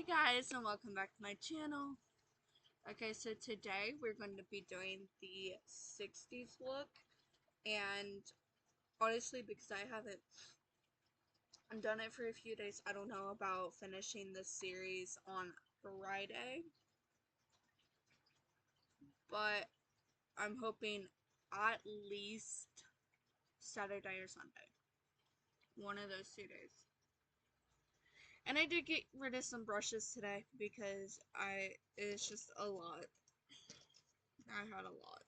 Guys, and welcome back to my channel. Okay, so today we're going to be doing the 60s look, and honestly, because I haven't done it for a few days, I don't know about finishing this series on Friday, but I'm hoping at least Saturday or Sunday, one of those 2 days. And I did get rid of some brushes today because it's just a lot. I had a lot.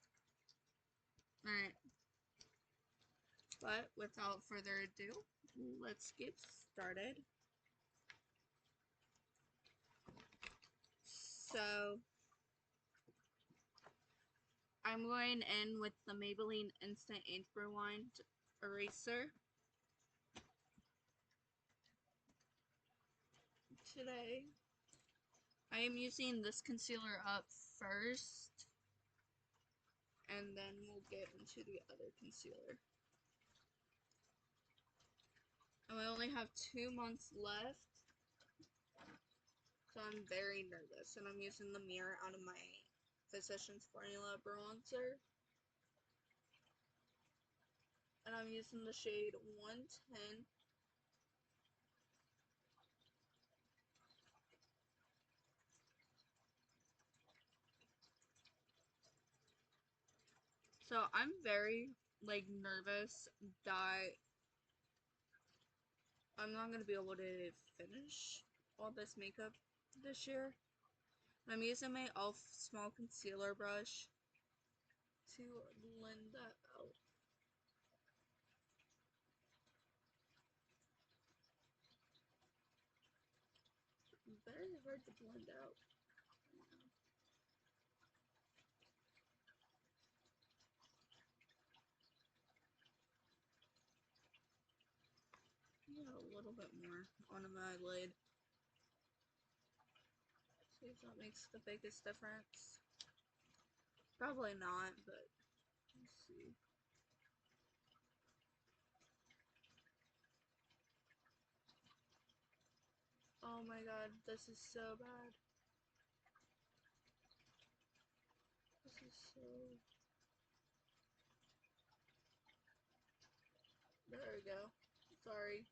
Alright. But without further ado, let's get started. So, I'm going in with the Maybelline Instant Ink Rewind Eraser today. I am using this concealer up first, and then we'll get into the other concealer. And we only have 2 months left, so I'm very nervous. And I'm using the mirror out of my Physicians Formula bronzer. And I'm using the shade 110. So I'm very nervous that I'm not gonna be able to finish all this makeup this year. I'm using my e.l.f. small concealer brush to blend that out. Very hard to blend out. Yeah, a little bit more on my lid. See if that makes the biggest difference. Probably not, but let's see. Oh my god, this is so bad. This is so... There we go. Sorry.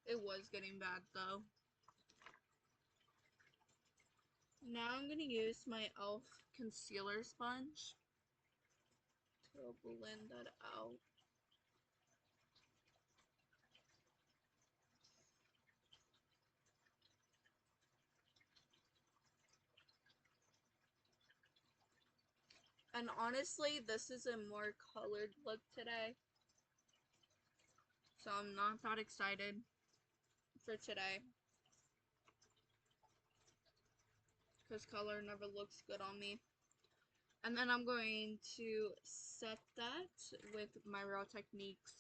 It was getting bad though. Now I'm going to use my e.l.f. concealer sponge to blend that out. And honestly, this is a more colored look today. So I'm not that excited for today. Because color never looks good on me. And then I'm going to set that with my Real Techniques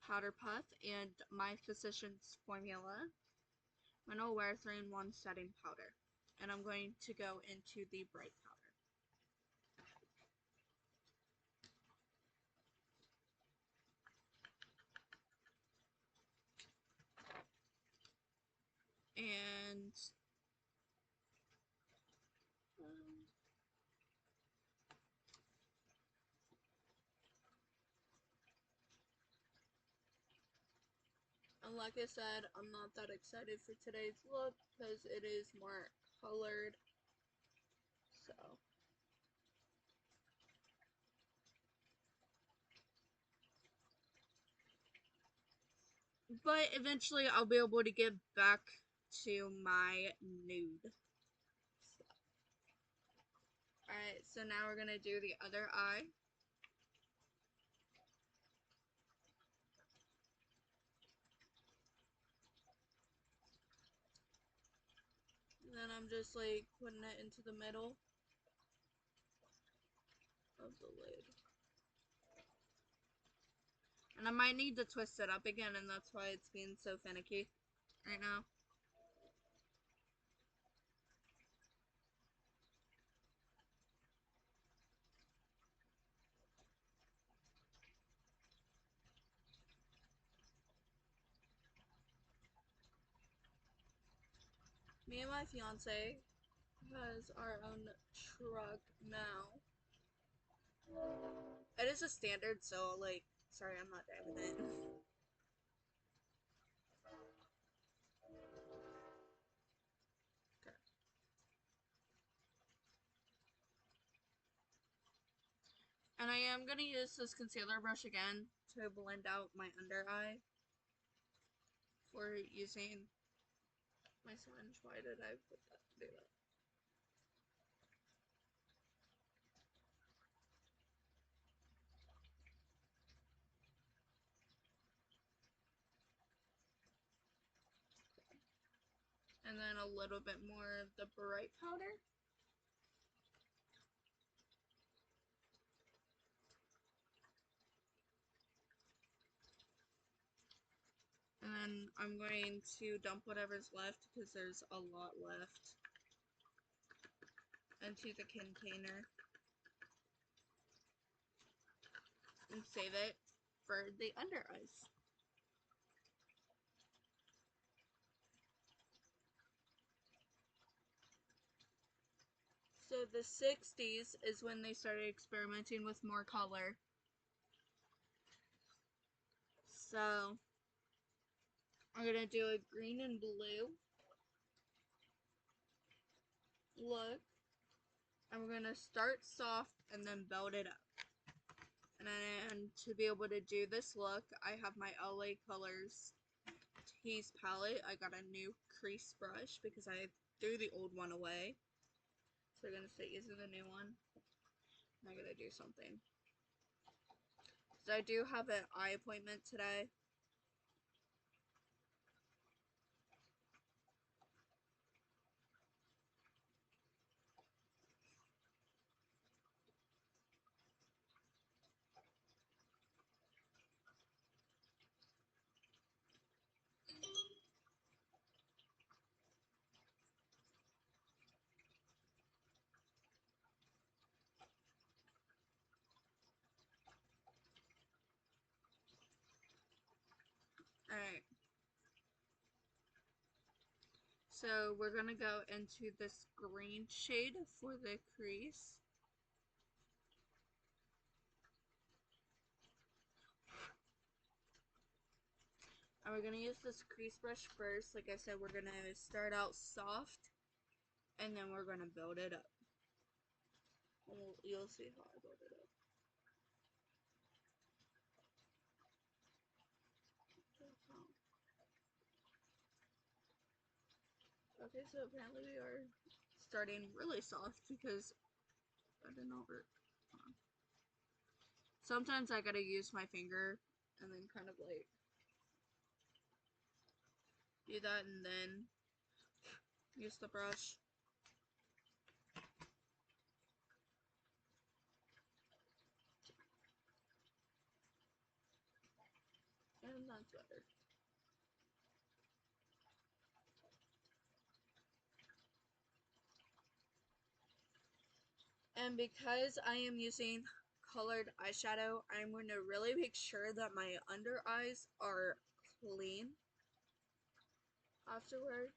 Powder Puff and my Physicians Formula Mineral Wear 3-in-1 Setting Powder. And I'm going to go into the bright powder. And and like I said, I'm not that excited for today's look because it is more colored. So but eventually I'll be able to get back to my nude. So. Alright, so now we're gonna do the other eye. And then I'm just like putting it into the middle of the lid. And I might need to twist it up again, and that's why it's being so finicky right now. Me and my fiance has our own truck now. It is a standard, so like, sorry, I'm not driving it. Okay. And I am gonna use this concealer brush again to blend out my under eye for using my sponge. Why did I put that? Do that? And then a little bit more of the bright powder. And then I'm going to dump whatever's left, because there's a lot left, into the container and save it for the under eyes. So the 60s is when they started experimenting with more color. So I'm gonna do a green and blue look. I'm gonna start soft and then build it up. And to be able to do this look, I have my LA Colors Tease palette. I got a new crease brush because I threw the old one away. So we're gonna start using the new one. I gotta do something. So I do have an eye appointment today. Alright. So we're gonna go into this green shade for the crease. And we're gonna use this crease brush first. Like I said, we're gonna start out soft and then we're gonna build it up. And you'll see how I build it up. Okay, so apparently we are starting really soft because I did not work. Sometimes I gotta use my finger and then kind of like do that and then use the brush. And that's better. And because I am using colored eyeshadow, I'm going to really make sure that my under eyes are clean afterwards.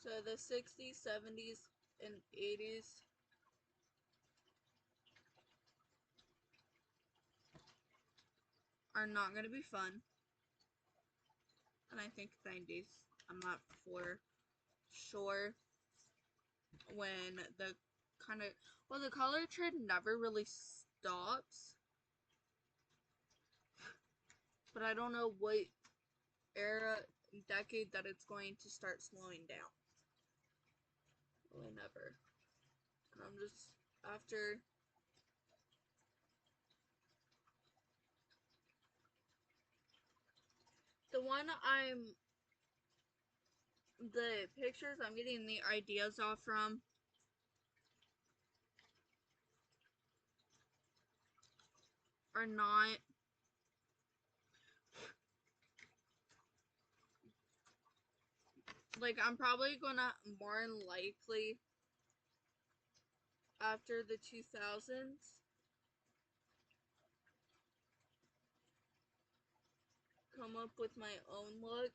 So the 60s, 70s, and 80s are not going to be fun. And I think 90s, I'm not for sure when the kind of, well, the color trend never really stops. But I don't know what era, decade that it's going to start slowing down. Really never. And I'm just after the one the pictures I'm getting the ideas off from are not like, I'm probably gonna more than likely after the 2000s come up with my own look.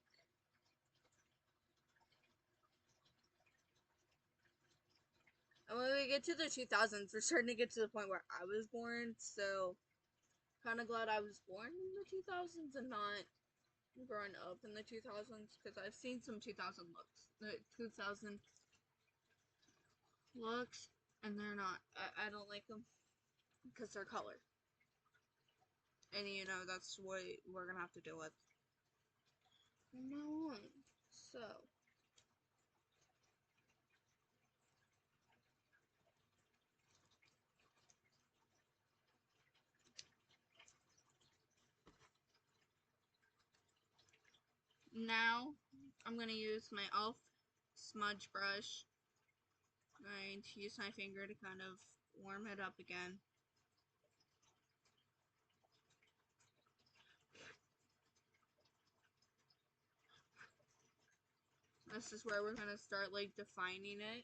And when we get to the 2000s, we're starting to get to the point where I was born, so kind of glad I was born in the 2000s and not growing up in the 2000s, because I've seen some 2000 looks, and they're not, I don't like them because they're colored. And you know, that's what we're gonna have to deal with from now on. So, now I'm gonna use my e.l.f. smudge brush. I'm going to use my finger to kind of warm it up again. This is where we're gonna start like defining it.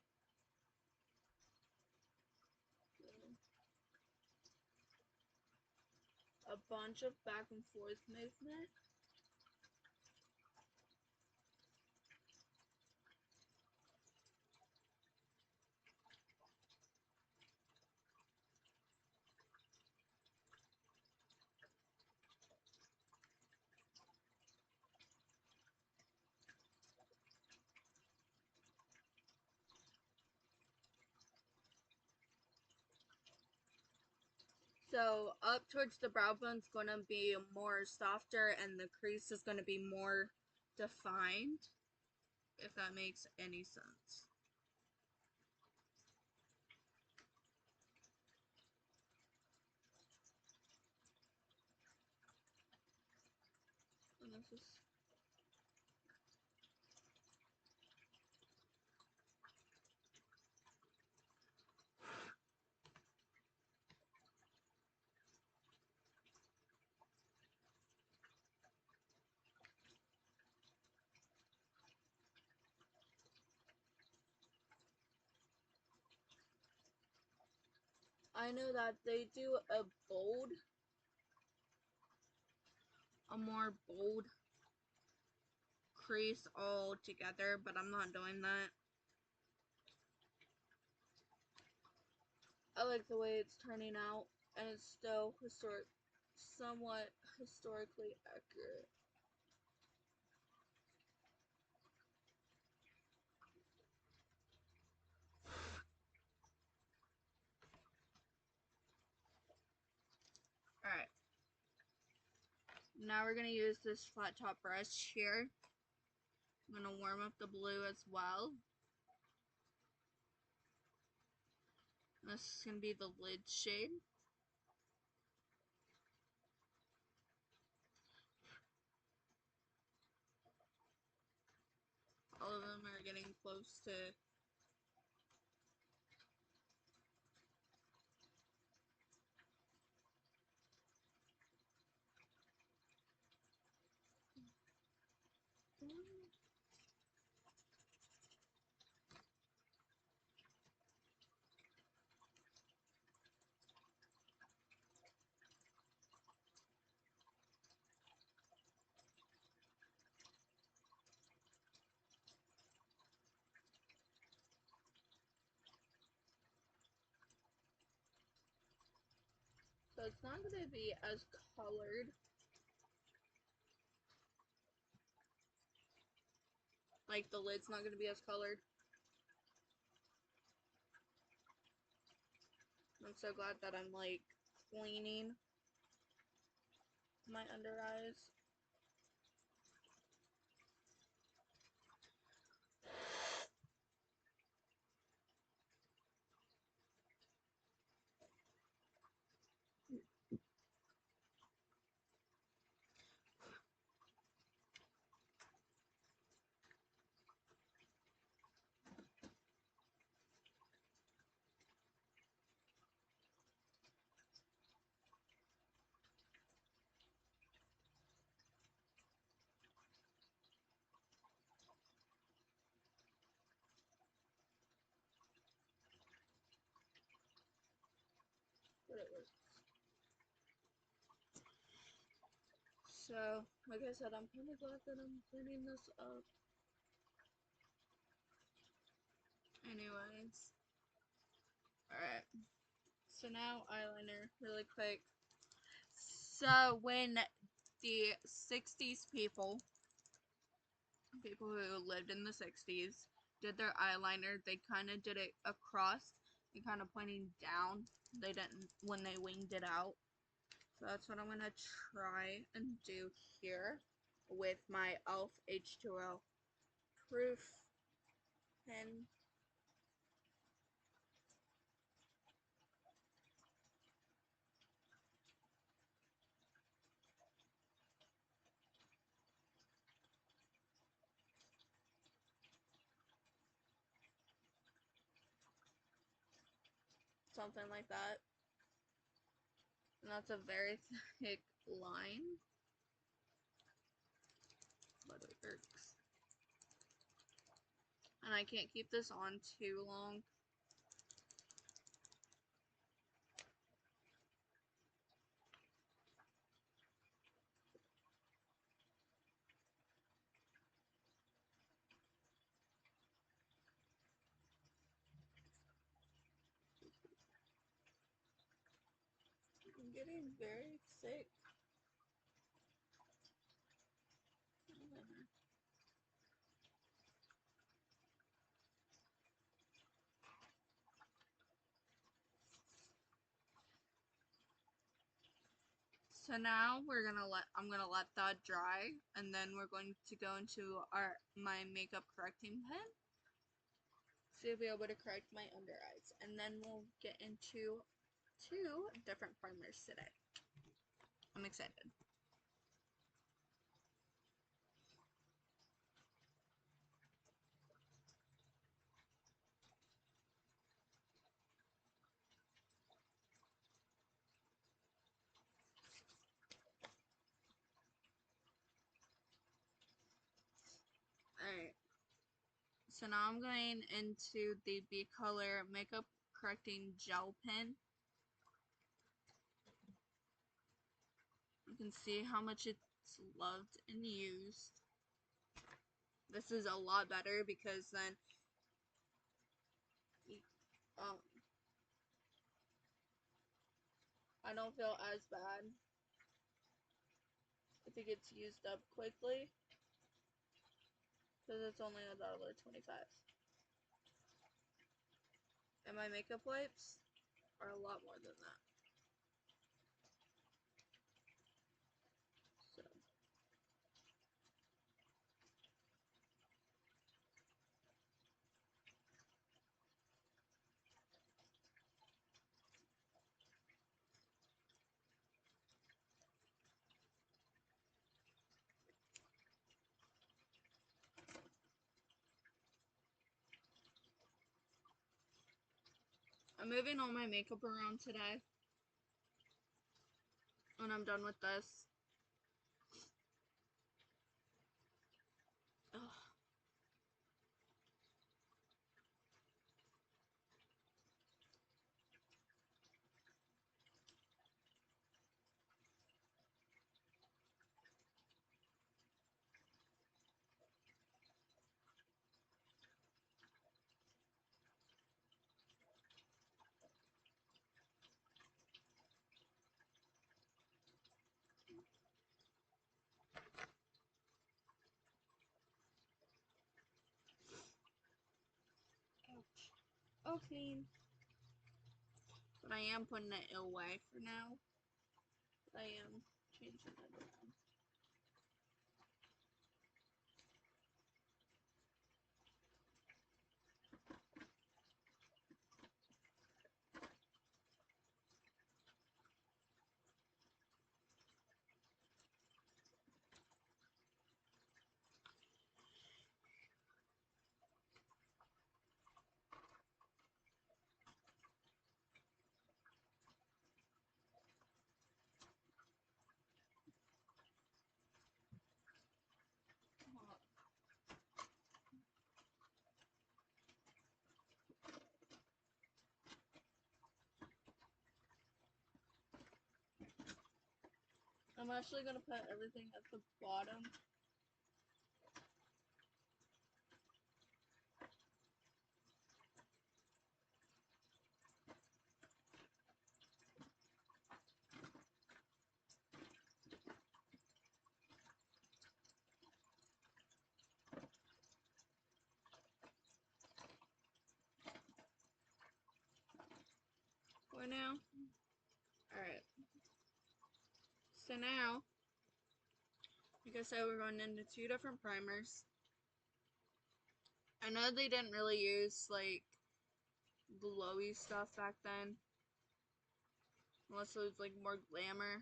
A bunch of back and forth movement. So up towards the brow bone's gonna be more softer and the crease is gonna be more defined, if that makes any sense. And this is I know that they do a more bold crease all together, but I'm not doing that. I like the way it's turning out, and it's still somewhat historically accurate. Alright. Now we're going to use this flat top brush here. I'm going to warm up the blue as well. This is going to be the lid shade. All of them are getting close to so it's not going to be as colored. Like, the lid's not going to be as colored. I'm so glad that I'm, like, cleaning my under eyes. So, like I said, I'm kind of glad that I'm cleaning this up. Anyways. Alright. So now eyeliner, really quick. So when the 60s people who lived in the 60s, did their eyeliner, they kind of did it across and kind of pointing down. They didn't when they winged it out. So that's what I'm going to try and do here with my e.l.f. H2O proof pen. Something like that. And that's a very thick line, but it works. And I can't keep this on too long. I'm getting very sick. So now I'm gonna let that dry, and then we're going to go into my makeup correcting pen to be able to correct my under eyes, and then we'll get into 2 different primers today. I'm excited. Alright, so now I'm going into the B Color Makeup Correcting Gel Pen. You can see how much it's loved and used. This is a lot better because then um, I don't feel as bad if it gets used up quickly, because it's only $1.25. And my makeup wipes are a lot more than that. So I'm moving all my makeup around today when I'm done with this. Ugh. Ouch. Oh, clean. But I am putting it away for now. But I am changing it around. I'm actually going to put everything at the bottom. For now. Alright. So now, like I said, we're going into 2 different primers. I know they didn't really use, like, glowy stuff back then. Unless it was, like, more glamour.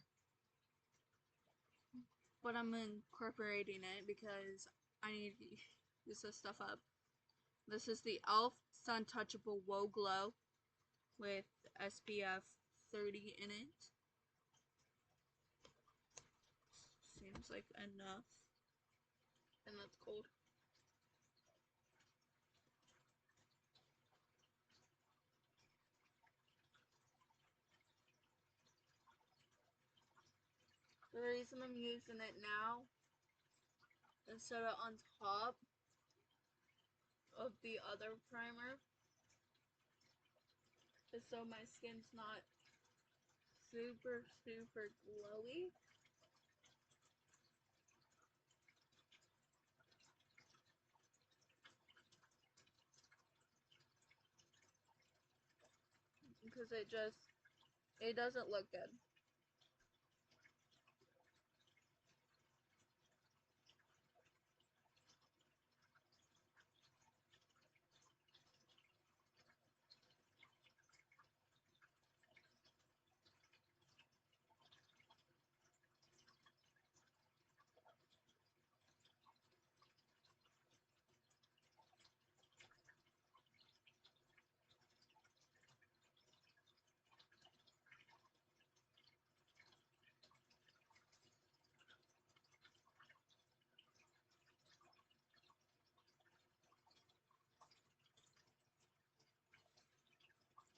But I'm incorporating it because I need to use this stuff up. This is the e.l.f. Sun Touchable Whoa Glow with SPF 30 in it. Seems like enough. And that's cold. The reason I'm using it now instead of on top of the other primer is so my skin's not super glowy. Because it doesn't look good.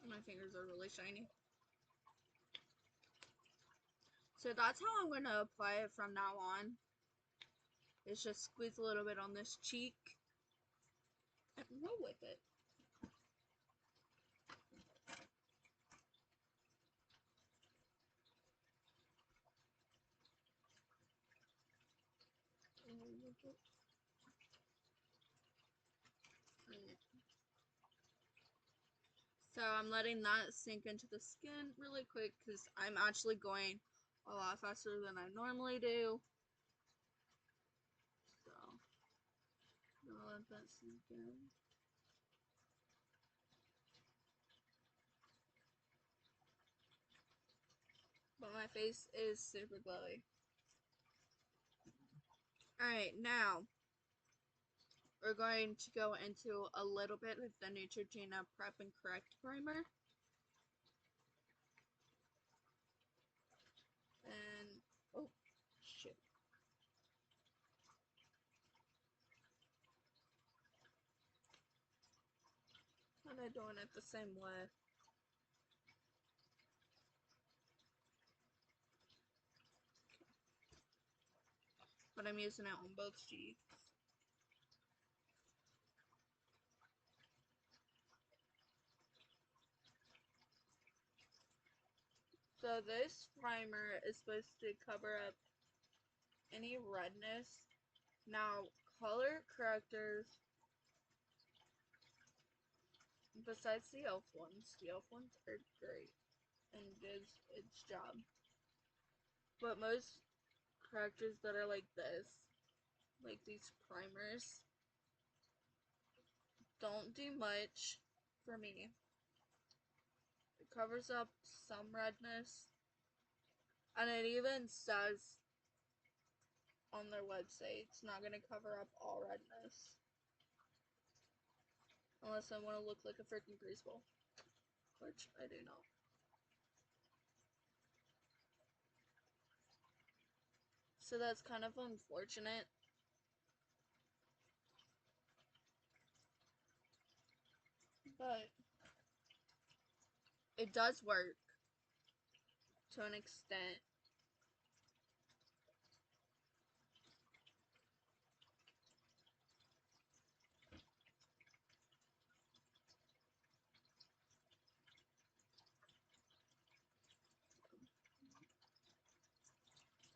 My fingers are really shiny. So that's how I'm going to apply it from now on. It's just squeeze a little bit on this cheek and roll with it. So I'm letting that sink into the skin really quick because I'm actually going a lot faster than I normally do. So I'm gonna let that sink in. But my face is super glowy. Alright, now we're going to go into a little bit of the Neutrogena Prep and Correct Primer. And, oh, shit. Kind of doing it the same way. But I'm using it on both cheeks. So this primer is supposed to cover up any redness. Now, color correctors, besides the e.l.f. ones are great and does its job. But most correctors that are like this, like these primers, don't do much for me. It covers up some redness, and it even says on their website it's not going to cover up all redness. Unless I want to look like a freaking greaseball, which I do not. So that's kind of unfortunate. But it does work to an extent.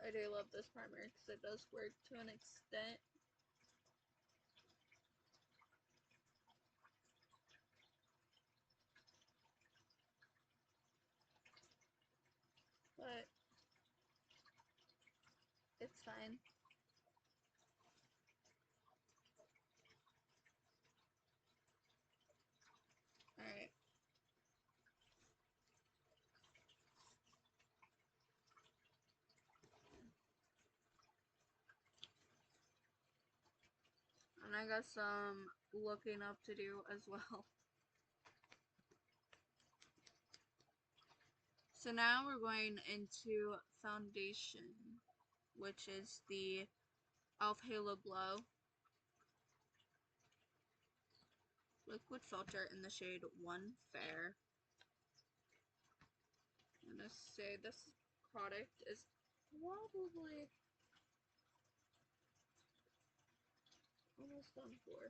I do love this primer because it does work to an extent. But it's fine. Alright. And I got some looking up to do as well. So now we're going into foundation, which is the e.l.f. Halo Glow liquid filter in the shade One Fair. I'm gonna say this product is probably almost done for.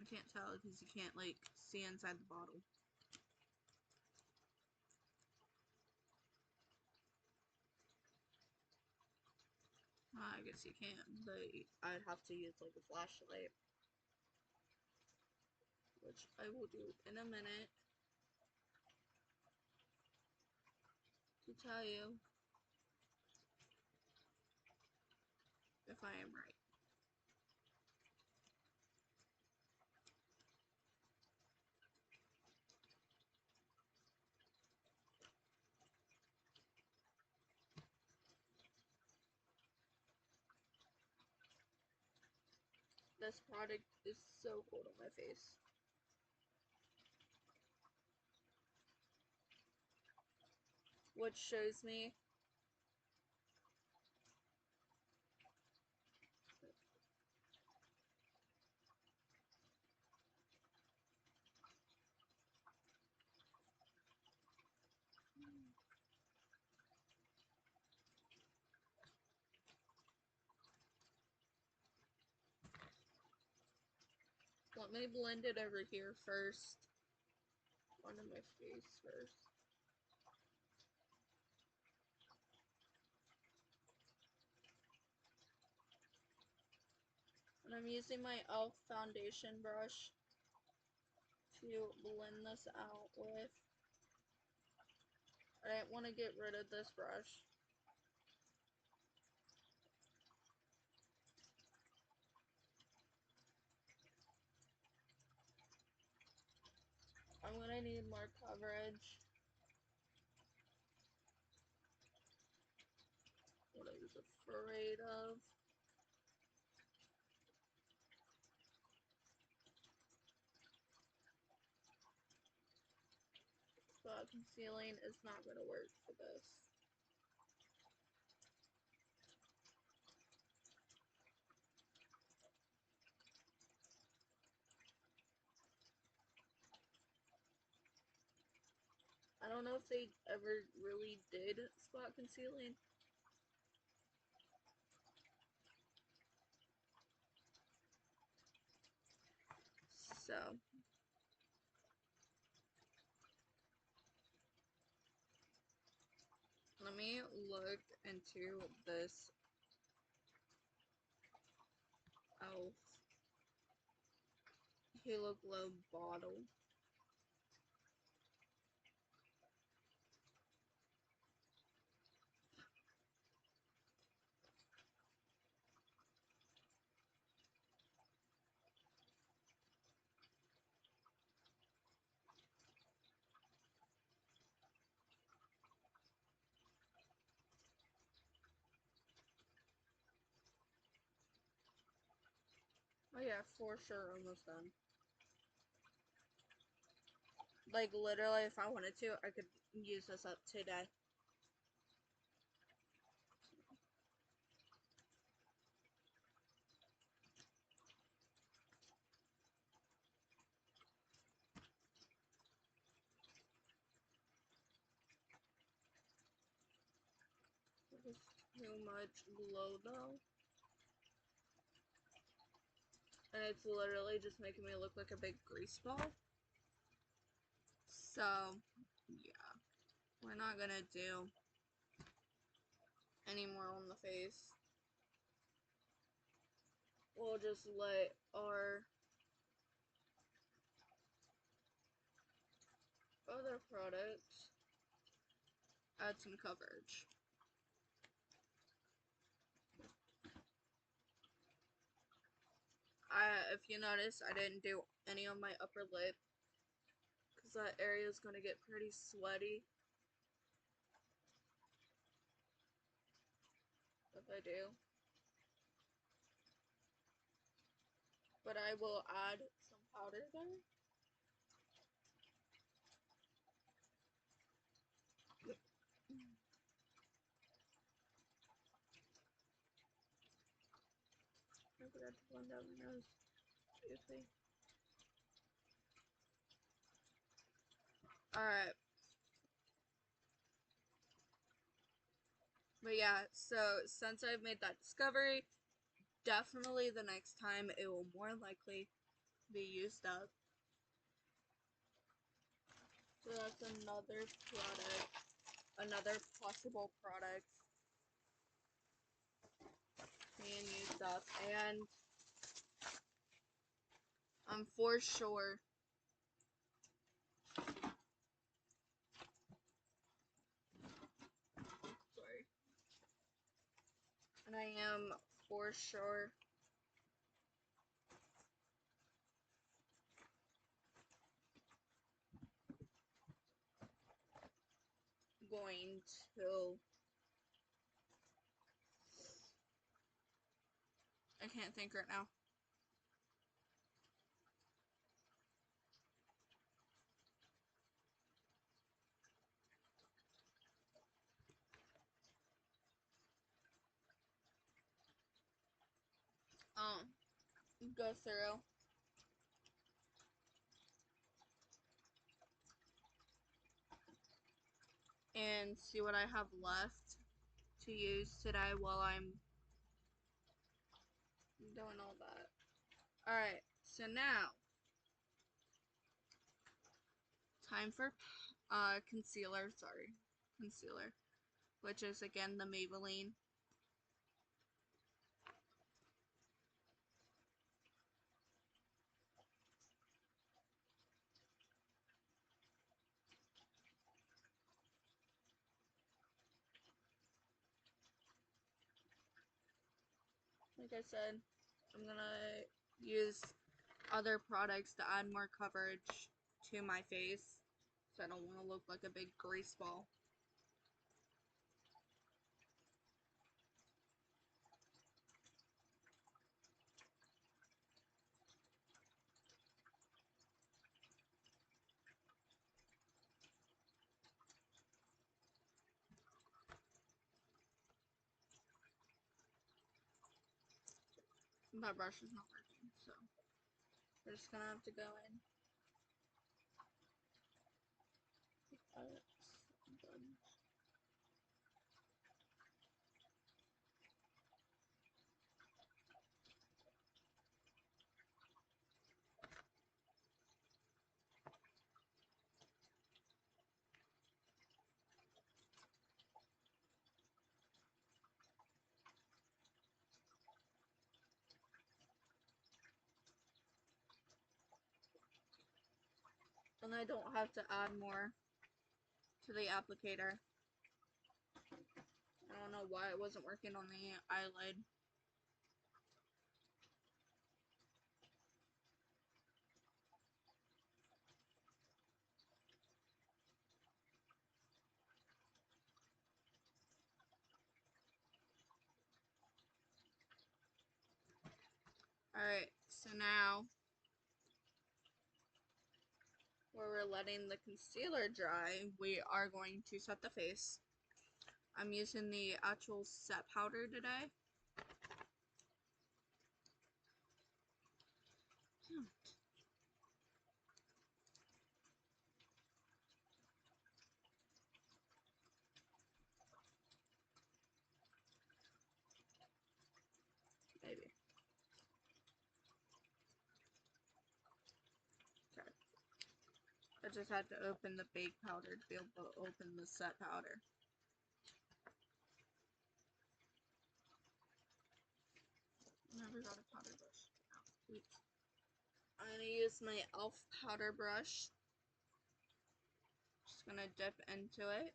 I can't tell because you can't like see inside the bottle. I guess you can, but I'd have to use like a flashlight, which I will do in a minute to tell you if I am right. This product is so cold on my face. Which shows me let me blend it over here first. Onto my face first. And I'm using my e.l.f. foundation brush to blend this out with. I didn't want to get rid of this brush. I'm gonna need more coverage. What I was afraid of. But concealing is not gonna work for this. I don't know if they ever really did spot concealing. So let me look into this e.l.f. Halo Glow bottle. Oh yeah, for sure, almost done. Like literally, if I wanted to, I could use this up today. This is too much glow though. And it's literally just making me look like a big grease ball. So, yeah, we're not gonna do any more on the face. We'll just let our other products add some coverage. If you notice, I didn't do any on my upper lip because that area is going to get pretty sweaty if I do. But I will add some powder there. I forgot to blend out my nose. Seriously. Alright. But yeah, so since I've made that discovery, definitely the next time it will more likely be used up. So that's another product, another possible product being used up, and I'm for sure sorry, and I am for sure going to, I can't think right now. Go through and see what I have left to use today while I'm doing all that. Alright, so now, time for concealer, which is again the Maybelline. Like I said, I'm gonna use other products to add more coverage to my face, so I don't want to look like a big grease ball. My brush is not working, so we're just gonna have to go in. And I don't have to add more to the applicator. I don't know why it wasn't working on the eyelid. Alright, so now where we're letting the concealer dry, we are going to set the face. I'm using the actual set powder today. Maybe. Okay. I just had to open the bake powder to be able to open the set powder. Never got a powder brush. Oh, oops. I'm gonna use my e.l.f. powder brush. Just gonna dip into it.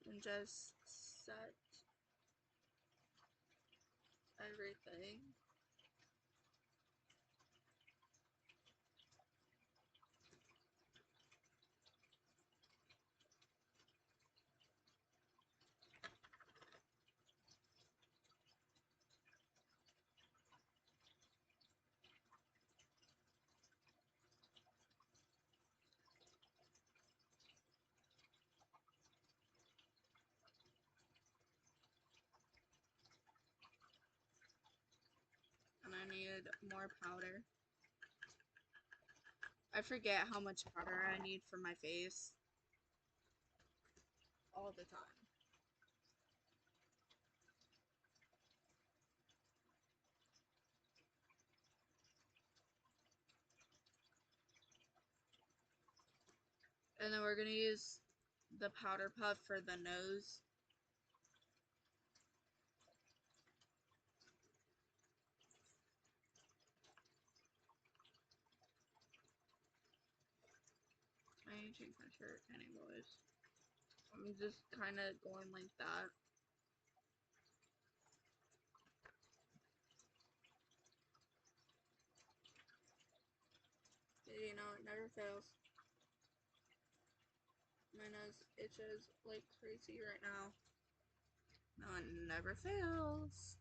And just set everything. And I need more powder. I forget how much powder I need for my face all the time. And then we're gonna use the powder puff for the nose. I need to change my shirt anyways. I'm just kind of going like that. You know, it never fails. My nose itches like crazy right now. No, it never fails.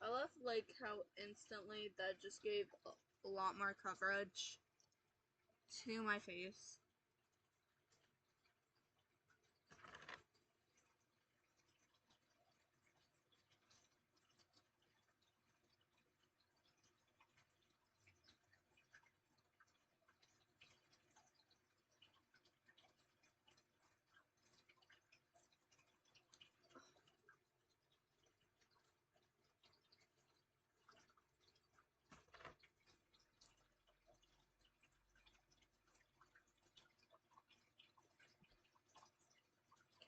I love like how instantly that just gave a lot more coverage to my face.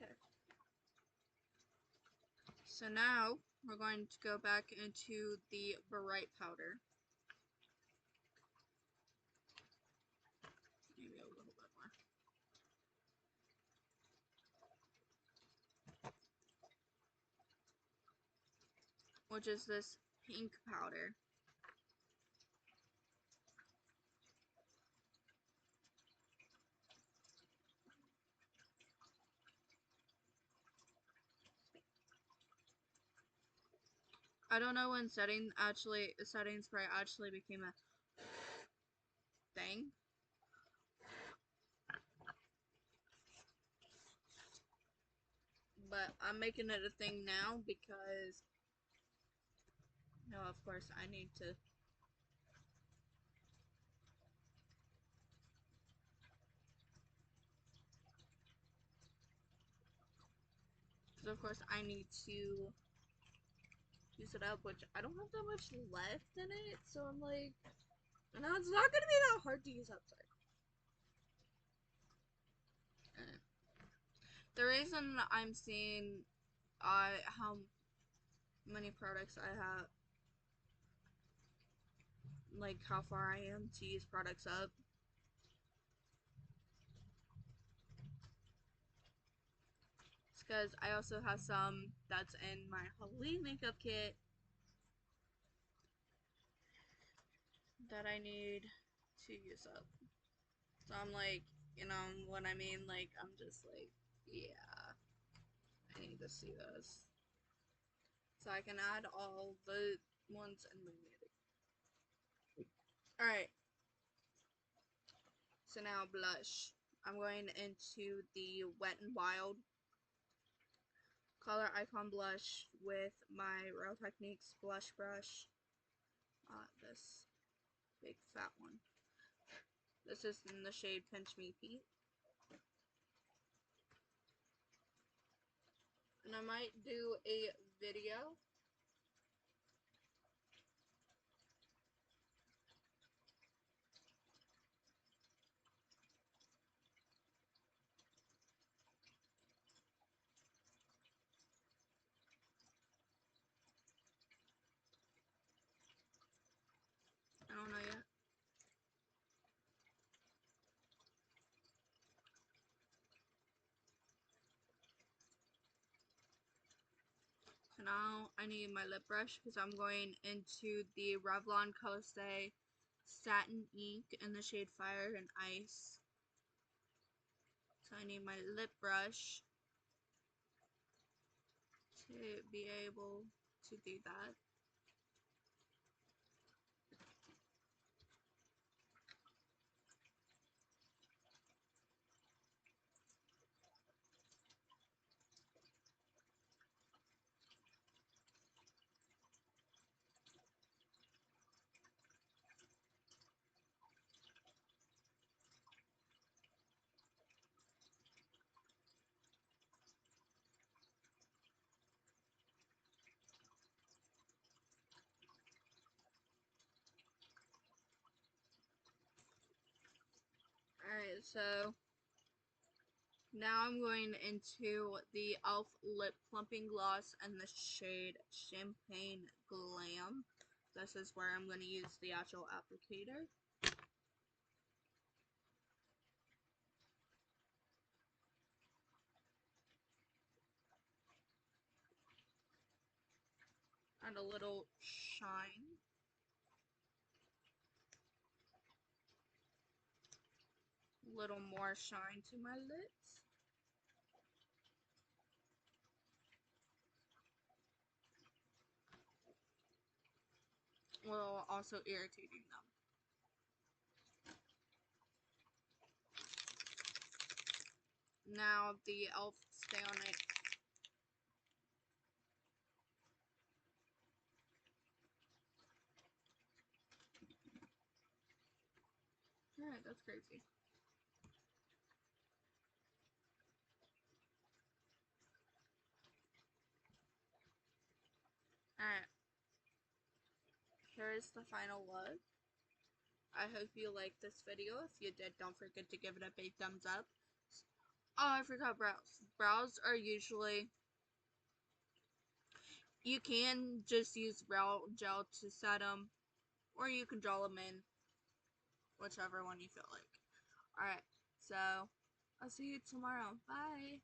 Okay. So now we're going to go back into the bright powder. Maybe a little bit more. Which is this pink powder. I don't know when setting spray actually became a thing. But I'm making it a thing now because, no, of course I need to. Because of course I need to use it up, which I don't have that much left in it, so I'm like, no, it's not gonna be that hard to use up. Sorry. The reason I'm seeing how many products I have, like how far I am to use products up, it's because I also have some that's in my Halloween makeup kit that I need to use up. So I'm like, you know what I mean? Like, I'm just like, yeah, I need to see this. So I can add all the ones in my makeup. Alright. So now blush. I'm going into the Wet n Wild Color Icon Blush with my Real Techniques blush brush. This big fat one. This is in the shade Pinch Me Pink. And I might do a video I don't know yet. So now I need my lip brush because I'm going into the Revlon Color Stay Satin Ink in the shade Fire and Ice. So I need my lip brush to be able to do that. Alright, so now I'm going into the e.l.f. Lip Plumping Gloss in the shade Champagne Glam. This is where I'm going to use the actual applicator. Add a little shine. A little more shine to my lips. While also irritating them. Now the e.l.f. Stay On It. Alright, that's crazy. Alright. Here's the final look. I hope you liked this video. If you did, don't forget to give it a big thumbs up. Oh, I forgot brows. Brows are usually... You can just use brow gel to set them, or you can draw them in, whichever one you feel like. Alright, so I'll see you tomorrow. Bye!